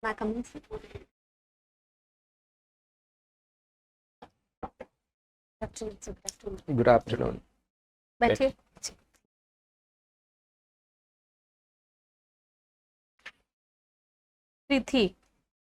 मैं come good afternoon. बैठिए। प्रीति,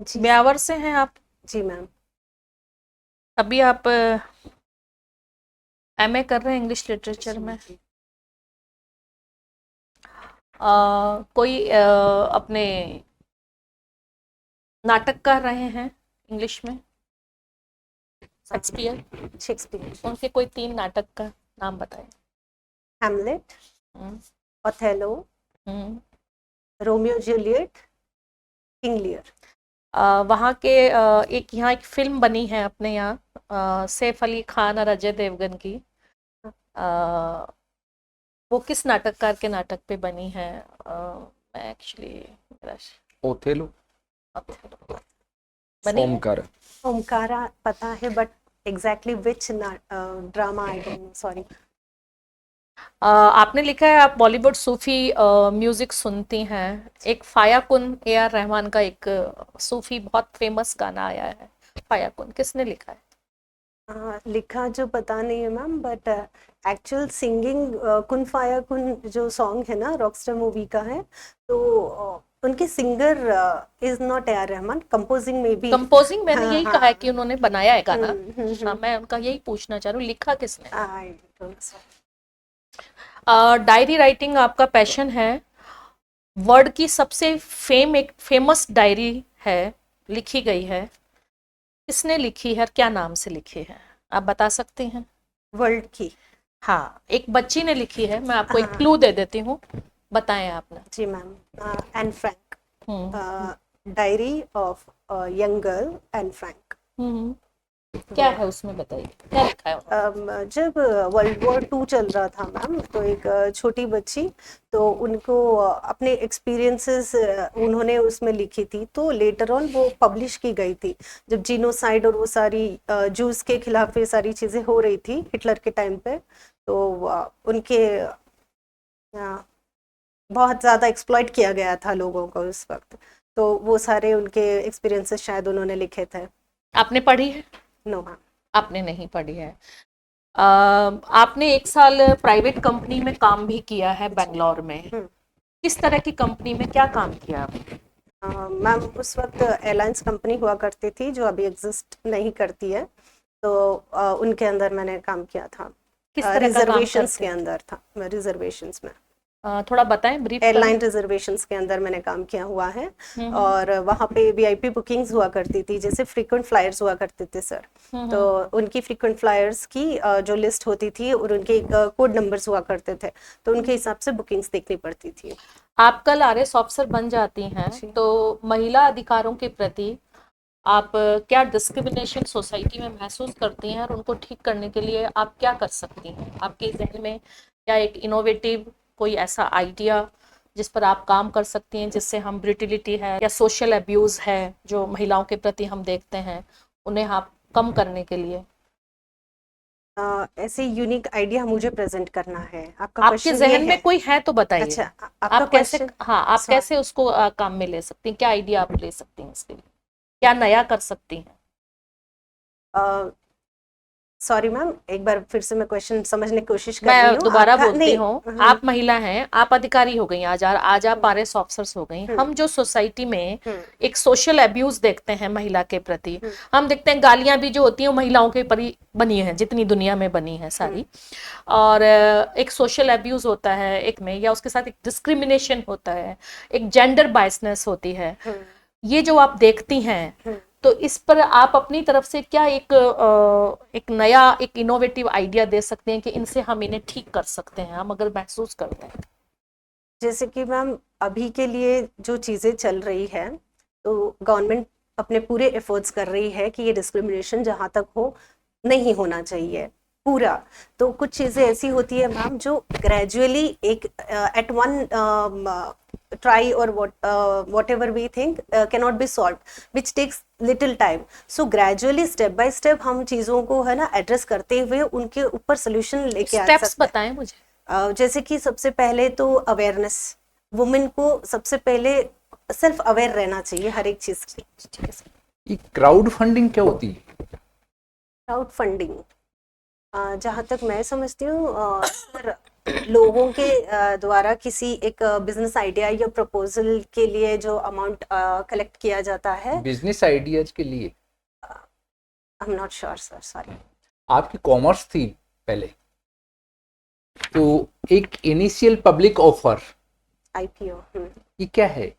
जी ब्यावर से हैं आप? जी मैम। अभी आप एमए कर रहे हैं इंग्लिश लिटरेचर में। कोई अपने नाटक कर रहे हैं इंग्लिश में? शेक्सपियर, उनके कोई 3 नाटक का नाम बताएं। Hamlet, hmm, Othello, hmm. Romeo Juliet, King Lear. वहाँ के एक यहाँ एक फिल्म बनी है अपने यहाँ सैफ अली खान और अजय देवगन की। वो किस नाटककार के नाटक पे बनी है? मैं एक्चुअली ओथेलो, बनी है? ओमकार। ओमकारा पता है but exactly which drama I don't no, sorry. आपने लिखा है आप बॉलीवुड सूफी म्यूजिक सुनती हैं। एक फायाकुन AR रहमान का एक सूफी बहुत फेमस गाना आया है, फायाकुन किसने लिखा है? लिखा जो पता नहीं है मैम, बट एक्चुअल सिंगिंग कुन फाया कुन जो सॉन्ग है ना, रॉकस्टार मूवी का है, तो उनके singer is not AR Rahman, composing में भी। कंपोजिंग मैंने हाँ यही हाँ। कहा है कि उन्होंने बनाया है गाना। हम्म। मैं उनका यही पूछना चाह रही हूँ, लिखा किसने? आई डोंट नो। डायरी राइटिंग आपका पैशन है। वर्ड की सबसे एक फेमस डायरी है, लिखी गई है, किसने लिखी है और क्या नाम से लिखी है? आप बता सकते हैं? वर्ल्ड की। हाँ, एक बच्ची ने लिखी है। मैं आपको एक हाँ क्लू दे देती हूँ, बताएं आपने। जी ma'am. Anne Frank, hmm diary of young girl Anne Frank. Hmm. क्या है उसमें, बताइए क्या लिखा है उन्होंने? जब वर्ल्ड वॉर 2 चल रहा था मैम, तो एक छोटी बच्ची, तो उनको अपने एक्सपीरियंसेस उन्होंने उसमें लिखी थी, तो लेटर ऑन वो पब्लिश की गई थी। जब जीनोसाइड और वो सारी जूस के खिलाफ ये सारी चीज़ें हो रही थी हिटलर के टाइम पे, तो उनके बहुत ज़्यादा एक्सप्लॉइट किया गया था लोगों को उस वक्त, तो वो सारे उनके एक्सपीरियंसेस शायद उन्होंने लिखे थे। आपने पढ़ी है? No ma'am. आपने नहीं पढ़ी है। आपने 1 साल प्राइवेट कंपनी में काम भी किया है बेंगलोर में। किस तरह की कंपनी में क्या काम किया आपने? मैम उस वक्त एयरलाइंस कंपनी हुआ करती थी जो अभी एग्जिस्ट नहीं करती है, तो उनके अंदर मैंने काम किया था। किस तरह का काम रिजर्वेशंस करते के हैं? अंदर था, रिजर्वेशंस में। थोड़ा बताएं, ब्रीफ एयरलाइन करें। रिजर्वेशंस के अंदर मैंने काम किया हुआ है। हम्म और वहाँ पे VIP बुकिंग्स हुआ करती थी, जैसे फ्रीक्वेंट फ्लायर्स हुआ करते थे सर। हम्म तो उनकी फ्रीक्वेंट फ्लायर्स की जो लिस्ट होती थी और उनके कोड नंबर्स हुआ करते थे, तो उनके हिसाब से बुकिंग्स देखनी पड़ती थी। आप कल RS ऑफिसर बन जाती हैं, जी। तो महिला अधिकारों के प्रति आप क्या डिस्क्रिमिनेशन सोसाइटी में महसूस करती हैं और उनको ठीक करने के लिए आप क्या कर सकती हैं? आपके जहन में क्या एक इनोवेटिव कोई ऐसा आइडिया जिस पर आप काम कर सकती हैं, जिससे हम ब्रिटिलिटी है या सोशल अब्यूज है जो महिलाओं के प्रति हम देखते हैं, उन्हें आप कम करने के लिए? ऐसे यूनिक आइडिया मुझे प्रेजेंट करना है। आपका आपके क्वेश्चन ये जहन में है? कोई है तो बताइए। अच्छा, आपका आप कैसे, क्वेश्चन। हाँ, आप कैसे उसको काम में ले सकती हैं? क्या आइडिया आप ले सकती हैं इसके लिए? क्या नया कर सकती हैं? सॉरी मैम, एक बार फिर से मैं क्वेश्चन समझने की कोशिश कर रही मैं हूँ। दोबारा आपका बोलती नहीं। हूँ। आप महिला हैं, आप अधिकारी हो गई, आज आप RS ऑफिसर्स हो गई। हम जो सोसाइटी में एक सोशल अब्यूज देखते हैं महिला के प्रति, हम देखते हैं गालियां भी जो होती हैं महिलाओं के परी बनी है, जितनी दुनिया में बनी है सारी। और एक सोशल अब्यूज होता है एक में, या उसके साथ एक डिस्क्रिमिनेशन होता है, एक जेंडर बायसनेस होती है। ये जो आप देखती हैं, तो इस पर आप अपनी तरफ से क्या एक नया एक इनोवेटिव आइडिया दे सकते हैं कि इनसे हम इन्हें ठीक कर सकते हैं, हम अगर महसूस करते हैं? जैसे कि मैम अभी के लिए जो चीज़ें चल रही है, तो गवर्नमेंट अपने पूरे एफर्ट्स कर रही है कि ये डिस्क्रिमिनेशन जहाँ तक हो नहीं होना चाहिए पूरा। तो कुछ चीज़ें ऐसी होती है मैम जो ग्रेजुअली एक एट वन ट्राई और whatever we think can not be solve, which takes little time. So gradually step by step हम चीज़ों को है ना एड्रेस करते हुए उनके ऊपर सोल्यूशन लेके आ स्टेप्स सकते हैं। बताएं मुझे। जैसे कि सबसे पहले तो अवेयरनेस, वुमेन को सबसे पहले सेल्फ अवेयर रहना चाहिए हर एक चीज की। ठीक है सर। ये क्राउड फंडिंग क्या होती है? क्राउड फंडिंग, जहाँ तक मैं समझती हूँ सर, लोगों के द्वारा किसी एक बिजनेस आइडिया या प्रपोजल के लिए जो अमाउंट कलेक्ट किया जाता है। बिजनेस आइडियाज के लिए? I am not sure sir, sorry. आपकी कॉमर्स थी पहले, तो एक इनिशियल पब्लिक ऑफर, आईपीओ, ये क्या है?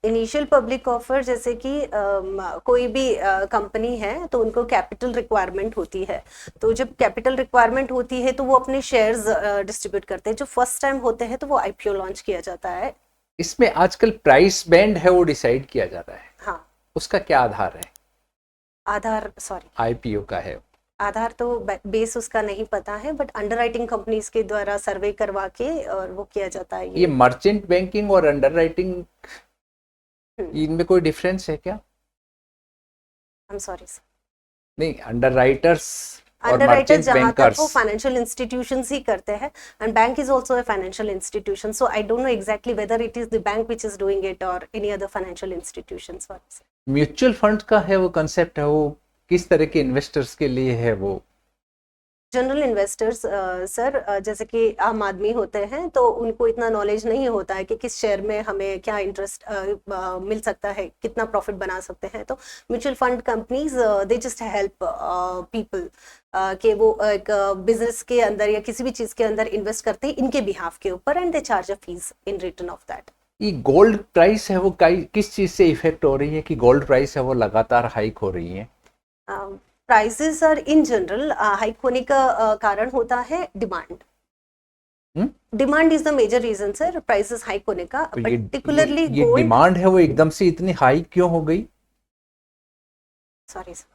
इनिशियल पब्लिक ऑफर जैसे कि कोई भी कंपनी है तो उनको कैपिटल रिक्वायरमेंट होती है, तो जब कैपिटल रिक्वायरमेंट होती है तो वो अपने शेयर्स डिस्ट्रीब्यूट करते हैं। जो फर्स्ट टाइम होते हैं तो वो आईपीओ लॉन्च किया जाता है। इसमें आजकल प्राइस बैंड है वो डिसाइड किया जाता है, हाँ, उसका क्या आधार है? आधार, सॉरी, आईपीओ का है। आधार तो बेस उसका नहीं पता है, बट अंडरराइटिंग कंपनीज के द्वारा सर्वे करवा के और वो किया जाता है। ये मर्चेंट बैंकिंग और अंडरराइटिंग, इनमें कोई डिफरेंस है क्या? I am sorry sir. नहीं, अंडरराइटर्स और अंडरराइटर्स मर्चेंट जहाँ तक बैंकर्स। वो फाइनेंशियल इंस्टीट्यूशंस ही करते हैं, and bank is also a financial institution, so I don't know exactly whether it is the bank which is doing it और any other financial institutions. Mutual fund का है वो कंसेप्ट है, वो किस तरह के इन्वेस्टर्स के लिए है वो? जनरल इन्वेस्टर्स सर, जैसे कि आम आदमी होते हैं तो उनको इतना नॉलेज नहीं होता है कि किस शेयर में हमें क्या इंटरेस्ट मिल सकता है, कितना प्रॉफिट बना सकते हैं। तो mutual fund companies they just help people कि वो एक बिजनेस के अंदर या किसी भी चीज के अंदर इन्वेस्ट करते हैं इनके बिहाफ के ऊपर, and they charge a fees in return of that. ये गोल्ड प्राइस है वो किस चीज से इफेक्ट हो रही है कि गोल्ड प्राइस है वो लगातार हाइक हो रही है? Prices are in general hike होने का कारण होता है demand. Demand is the major reason sir prices hike होने का, तो पर्टिकुलरली ये गोल्ड। डिमांड है वो एकदम से इतनी हाई क्यों हो गई? Sorry sir.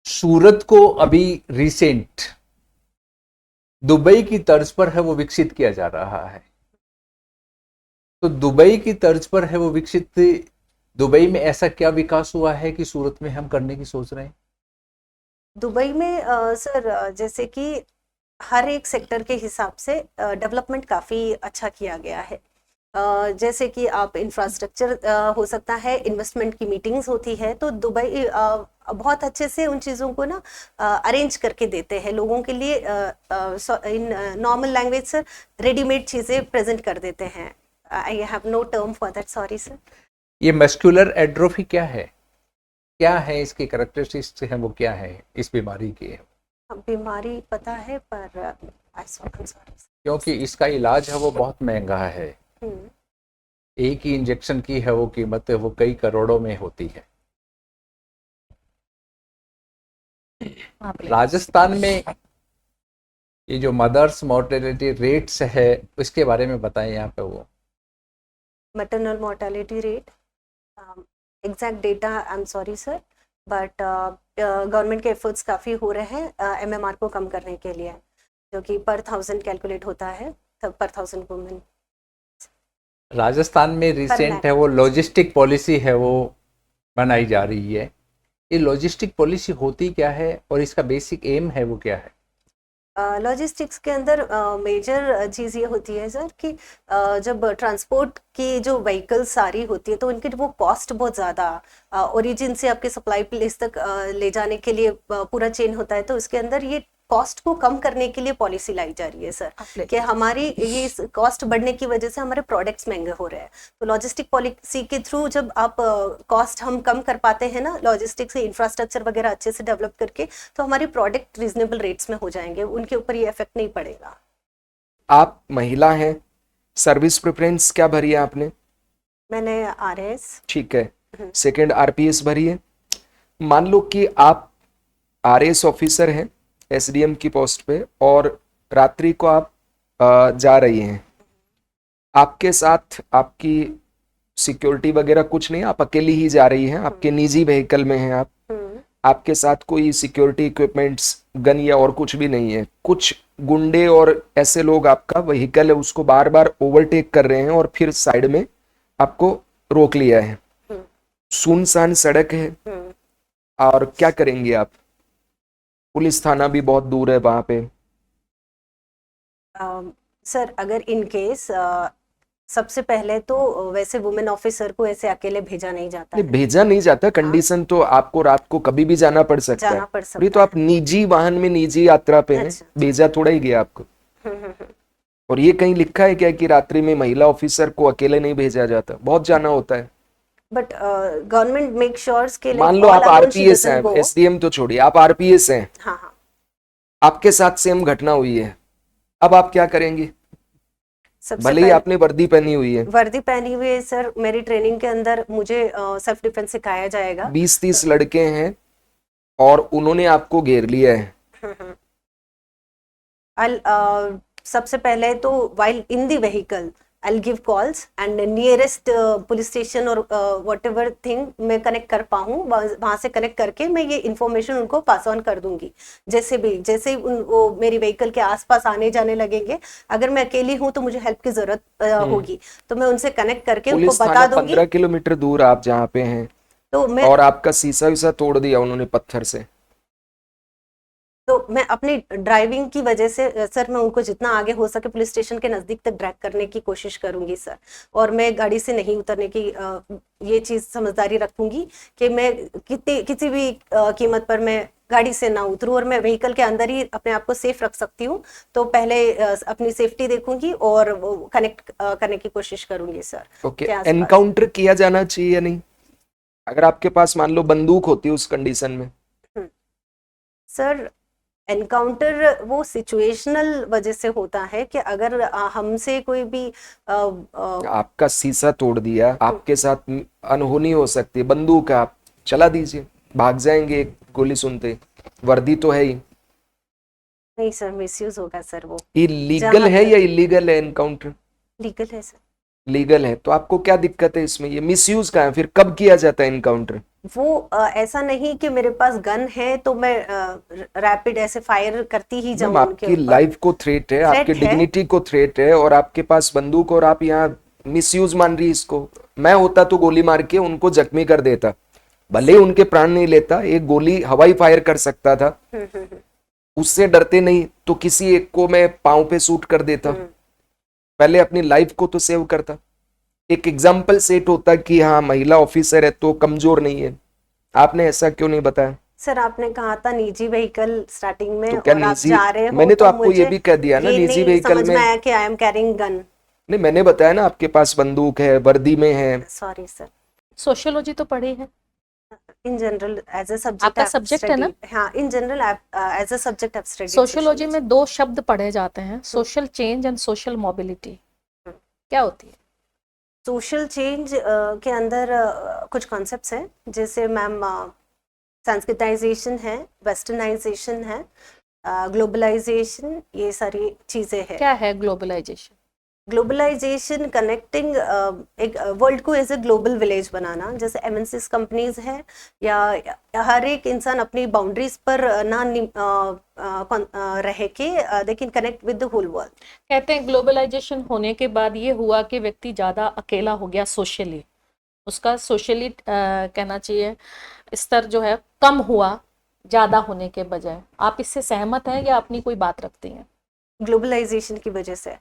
सूरत को अभी रिसेंट दुबई की तर्ज पर है वो विकसित किया जा रहा है, तो दुबई की तर्ज पर है वो विकसित, दुबई में ऐसा क्या विकास हुआ है कि सूरत में हम करने की सोच रहे हैं? दुबई में सर जैसे कि हर एक सेक्टर के हिसाब से डेवलपमेंट काफ़ी अच्छा किया गया है। जैसे कि आप इंफ्रास्ट्रक्चर हो सकता है, इन्वेस्टमेंट की मीटिंग्स होती है, तो दुबई बहुत अच्छे से उन चीज़ों को ना अरेंज करके देते हैं लोगों के लिए। In normal language sir readymade चीज़ें प्रेजेंट कर देते हैं। I have no term for that, sorry sir. ये मस्कुलर एट्रोफी क्या है, क्या है इसके कैरेक्टरिस्टिक्स हैं, वो क्या है इस बीमारी के? बीमारी पता है पर आई सॉरी। क्योंकि इसका इलाज है वो बहुत महंगा है, एक ही इंजेक्शन की है वो कीमत है वो कई करोड़ों में होती है। राजस्थान में ये जो मदर्स मोर्टेलिटी रेट्स है उसके बारे में बताएं यहाँ पे। वो maternal mortality rate, exact data I am sorry sir, but government के एफर्ट्स काफ़ी हो रहे हैं एमएमआर को कम करने के लिए, जो कि पर 1000 कैलकुलेट होता है, तब पर 1000 वुमेन। राजस्थान में रिसेंट है वो लॉजिस्टिक पॉलिसी है वो बनाई जा रही है। ये लॉजिस्टिक पॉलिसी होती क्या है और इसका बेसिक एम है वो क्या है? लॉजिस्टिक्स के अंदर मेजर चीज़ ये होती है सर कि जब ट्रांसपोर्ट की जो व्हीकल्स सारी होती है तो उनकी वो कॉस्ट बहुत ज़्यादा, ओरिजिन से आपके सप्लाई प्लेस तक ले जाने के लिए पूरा चेन होता है, तो इसके अंदर ये कॉस्ट को कम करने के लिए पॉलिसी लाई जा रही है सर कि हमारी ये कॉस्ट बढ़ने की वजह से हमारे प्रोडक्ट्स महंगे हो रहे हैं। तो लॉजिस्टिक पॉलिसी के थ्रू जब आप कॉस्ट हम कम कर पाते हैं ना, लॉजिस्टिक से इंफ्रास्ट्रक्चर वगैरह अच्छे से डेवलप करके, तो हमारे प्रोडक्ट रीजनेबल रेट्स में हो जाएंगे, उनके ऊपर ये इफेक्ट नहीं पड़ेगा। आप महिला हैं, सर्विस प्रेफरेंस क्या भरी है आपने? मैंने आरएस। ठीक है, सेकंड आरपीएस भरी है। मान लो कि आप आरएस ऑफिसर हैं एसडीएम की पोस्ट पे और रात्रि को आप जा रही हैं, आपके साथ आपकी सिक्योरिटी वगैरह कुछ नहीं, आप अकेली ही जा रही हैं, आपके निजी व्हीकल में हैं आप, आपके साथ कोई सिक्योरिटी इक्विपमेंट्स, गन या और कुछ भी नहीं है, कुछ गुंडे और ऐसे लोग आपका व्हीकल है उसको बार बार ओवरटेक कर रहे हैं और फिर साइड में आपको रोक लिया है, सुनसान सड़क है, और क्या करेंगे आप? पुलिस थाना भी बहुत दूर है वहां पे। सर अगर इन केस सबसे पहले तो वैसे वुमेन ऑफिसर को ऐसे अकेले भेजा नहीं जाता नहीं, है, भेजा नहीं जाता, कंडीशन तो आपको रात को कभी भी जाना पड़ सकता जाना है। पड़ और ये तो सकता आप निजी वाहन में निजी यात्रा पे हैं, अच्छा। भेजा थोड़ा ही गया आपको। और ये कहीं लिखा है क्या कि रात्रि में महिला ऑफिसर को अकेले नहीं भेजा जाता, बहुत जाना होता है। बट गवर्नमेंट मेक श्योर्स के मान लाइक लो ऑल आप अलोन शी आरपीएस डजंट हैं, गो। एसडीएम तो छोड़िए, आप आरपीएस हैं, हाँ हाँ, आपके साथ सेम घटना हुई है, अब आप क्या करेंगे? सबसे भले ही पहले आपने वर्दी पहनी हुई है, वर्दी पहनी हुई है सर, मेरी ट्रेनिंग के अंदर मुझे सेल्फ डिफेंस सिखाया जाएगा। 20-30 लड़के हैं और उन्होंने आपको घेर लिया है, सबसे पहले तो while in the vehicle I'll give calls and nearest police station और whatever thing मैं कनेक्ट कर पाऊँ वहाँ से कनेक्ट करके मैं ये इन्फॉर्मेशन उनको पास ऑन कर दूंगी। जैसे ही वो मेरी व्हीकल के आसपास आने जाने लगेंगे, अगर मैं अकेली हूँ तो मुझे हेल्प की जरूरत होगी तो मैं उनसे कनेक्ट करके उनको पुलिस बता थाना दूंगी। 15 किलोमीटर दूर आप जहाँ पे हैं, तो मैं और आपका शीशा वीसा तोड़ दिया उन्होंने पत्थर से, तो मैं अपनी ड्राइविंग की वजह से सर मैं उनको जितना आगे हो सके पुलिस स्टेशन के नज़दीक तक ड्रैग करने की कोशिश करूंगी सर। और मैं गाड़ी से नहीं उतरने की ये चीज़ समझदारी रखूंगी कि मैं किसी भी कीमत पर मैं गाड़ी से ना उतरूं और मैं व्हीकल के अंदर ही अपने आप को सेफ रख सकती हूँ। तो पहले अपनी सेफ्टी देखूंगी और कनेक्ट करने की कोशिश करूंगी सर। ओके। के आसपास। एनकाउंटर किया जाना चाहिए या नहीं? अगर आपके पास मान लो बंदूक होती उस कंडीशन में, सर एनकाउंटर वो सिचुएशनल वजह से होता है कि अगर हमसे कोई भी आपका शीशा तोड़ दिया, आपके साथ अनहोनी हो सकती है, बंदूक है, आप चला दीजिए, भाग जाएंगे एक गोली सुनते, वर्दी तो है ही। नहीं सर, मिसयूज होगा सर। वो इलीगल है या इलीगल है एनकाउंटर? लीगल है सर। लीगल है तो आपको क्या दिक्कत है इसमें? ये मिसयूज का है, फिर कब किया जाता है एनकाउंटर? वो ऐसा नहीं कि मेरे पास गन है तो मैं रैपिड ऐसे फायर करती ही जाऊं उनके आपकी ऊपर। लाइफ को थ्रेट है, आपकी है। डिग्निटी को थ्रेट है, और आपके पास बंदूक, और आप यहाँ मिसयूज मान रही है इसको। मैं होता तो गोली मार के उनको जख्मी कर देता, भले ही उनके प्राण नहीं लेता, एक गोली हवाई फायर कर सकता था, उससे डरते नहीं तो किसी एक को मैं पांव पे शूट कर देता, पहले अपनी लाइफ को तो सेव करता। एक एग्जाम्पल सेट होता कि हाँ महिला ऑफिसर है तो कमजोर नहीं है। आपने ऐसा क्यों नहीं बताया? सर आपने कहा था निजी व्हीकल स्टार्टिंग में, तो क्या और आप निजी, जा रहे हो मैंने तो आपको मुझे ये भी कह दिया ना, ये निजी नहीं व्हीकल समझ में आया कि आई एम कैरिंग गन। नहीं, मैंने बताया ना आपके पास बंदूक है, वर्दी में है। Sorry sir. सोशियोलॉजी तो पढ़े हैं in general as a subject आपका सब्जेक्ट है ना? हाँ, in general as a subject I studied sociology में दो शब्द पढ़े जाते हैं, social change and social mobility. क्या होती है? सोशल चेंज के अंदर कुछ कॉन्सेप्ट्स हैं, जैसे मैम संस्कृताइजेशन है, वेस्टर्नाइजेशन है, ग्लोबलाइजेशन, ये सारी चीज़ें हैं। क्या है ग्लोबलाइजेशन? ग्लोबलाइजेशन कनेक्टिंग एक वर्ल्ड को एज ए ग्लोबल विलेज बनाना, जैसे एमएनसीज कंपनीज है या हर एक इंसान अपनी बाउंड्रीज पर ना रह के they can connect with the whole world. कहते हैं ग्लोबलाइजेशन होने के बाद ये हुआ कि व्यक्ति ज़्यादा अकेला हो गया सोशली, उसका सोशली कहना चाहिए स्तर जो है कम हुआ ज़्यादा होने के बजाय। आप इससे सहमत हैं या अपनी कोई बात रखती हैं? ग्लोबलाइजेशन की वजह से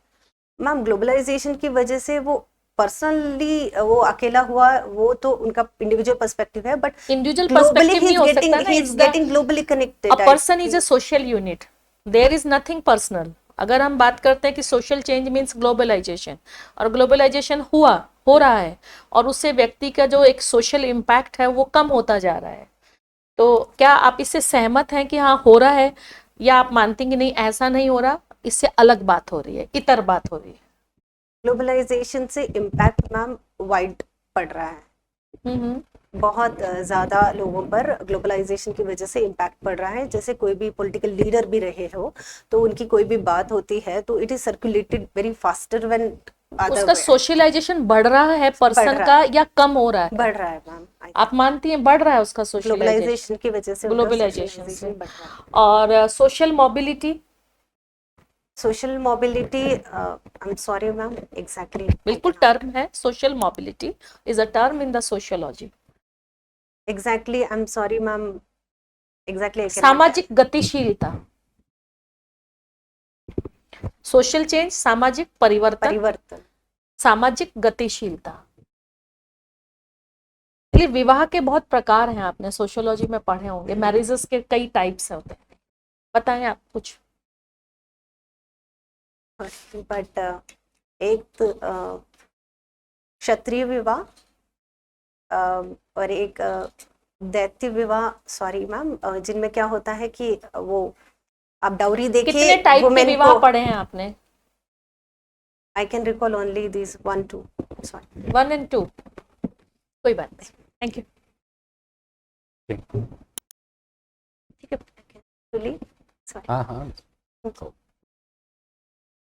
मैम, ग्लोबलाइजेशन की वजह से वो पर्सनली वो अकेला हुआ, वो तो उनका इंडिविजुअल पर्सपेक्टिव है, बट इंडिविजुअल पर्सपेक्टिव नहीं हो सकता ना, he is getting globally connected. A person is a social unit, there is nothing personal. अगर हम बात करते हैं कि सोशल चेंज मीन्स ग्लोबलाइजेशन, और ग्लोबलाइजेशन हो रहा है और उससे व्यक्ति का जो एक सोशल इम्पैक्ट है वो कम होता जा रहा है, तो क्या आप इससे सहमत हैं कि हाँ हो रहा है, या आप मानते हैं कि नहीं ऐसा नहीं हो रहा, इससे अलग बात हो रही है, इतर बात हो रही है? ग्लोबलाइजेशन से इम्पैक्ट मैम वाइड पड़ रहा है, बहुत ज़्यादा लोगों पर ग्लोबलाइजेशन की वजह से इम्पैक्ट पड़ रहा है। जैसे कोई भी पॉलिटिकल लीडर भी रहे हो तो उनकी कोई भी बात होती है तो it is circulated very faster when उसका सोशलाइजेशन बढ़ रहा है पर्सन का या कम हो रहा है? बढ़ रहा है मैम। आप मानती हैं बढ़ रहा है उसका ग्लोबलाइजेशन की वजह से, ग्लोबलाइजेशन से। और social mobility? Social mobility I am sorry ma'am, exactly बिल्कुल टर्म है, social mobility is a term in the sociology. Exactly I am sorry ma'am, exactly. सामाजिक गतिशीलता, सोशल चेंज, सामाजिक परिवर्तन, सामाजिक गतिशीलता। चलिए, विवाह के बहुत प्रकार हैं, आपने सोशियोलॉजी में पढ़े होंगे, मैरिजेस के कई टाइप्स होते हैं, बताएं आप कुछ। बट एक क्षत्रिय विवाह और एक दैत्य विवाह, सॉरी मैम, जिनमें क्या होता है कि वो आप डाउरी कितने देखिए टाइप के वुमेन विवाह को। पढ़े हैं आपने? I can recall only this 1 2, sorry. 1 and 2, कोई बात नहीं, थैंक यू। ठीक है। Actually, sorry. हाँ हाँ